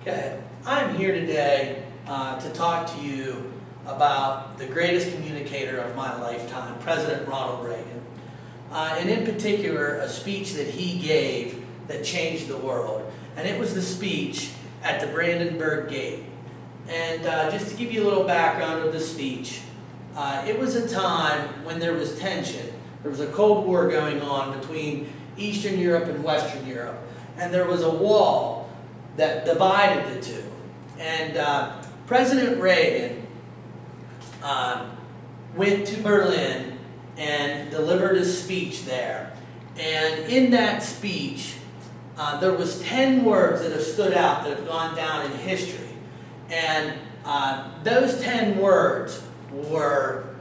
Okay, I'm here today to talk to you about the greatest communicator of my lifetime, President Ronald Reagan. And in particular, a speech that he gave that changed the world. And it was the speech at the Brandenburg Gate. And just to give you a little background of the speech, it was a time when there was tension. There was a Cold War going on between Eastern Europe and Western Europe. And there was a wall that divided the two. And President Reagan went to Berlin and delivered a speech there. And in that speech, there was 10 words that have stood out that have gone down in history. And those 10 words were,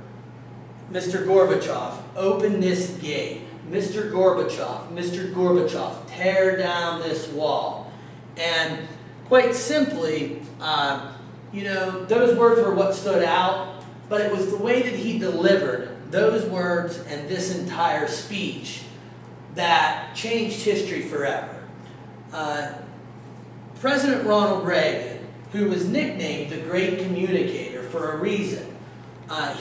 Mr. Gorbachev, open this gate. Mr. Gorbachev, tear down this wall. And quite simply, those words were what stood out, but it was the way that he delivered those words and this entire speech that changed history forever. President Ronald Reagan, who was nicknamed the Great Communicator for a reason,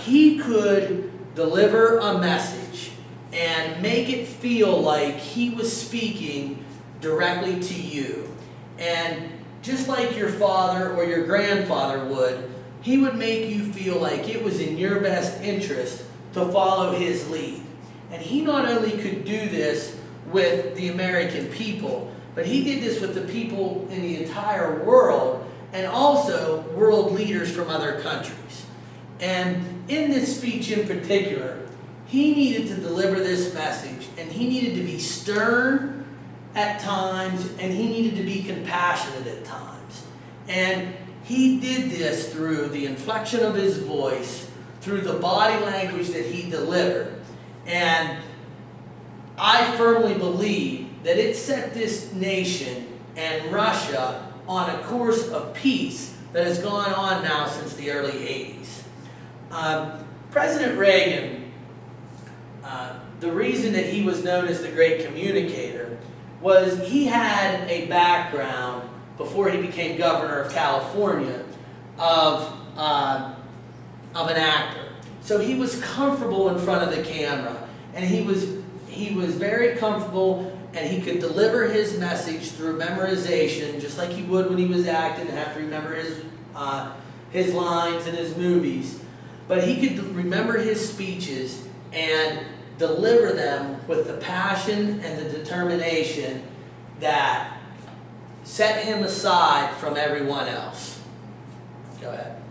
he could deliver a message and make it feel like he was speaking directly to you. And just like your father or your grandfather would, he would make you feel like it was in your best interest to follow his lead. And he not only could do this with the American people, but he did this with the people in the entire world and also world leaders from other countries. And in this speech in particular, he needed to deliver this message, and he needed to be stern at times, and he needed to be compassionate at times. And he did this through the inflection of his voice, through the body language that he delivered. And I firmly believe that it set this nation and Russia on a course of peace that has gone on now since the early 80s. President Reagan, the reason that he was known as the Great Communicator was he had a background before he became governor of California of an actor. So he was comfortable in front of the camera, and he was very comfortable, and he could deliver his message through memorization, just like he would when he was acting and have to remember his lines in his movies. But he could remember his speeches and deliver them with the passion and the determination that set him aside from everyone else. Go ahead.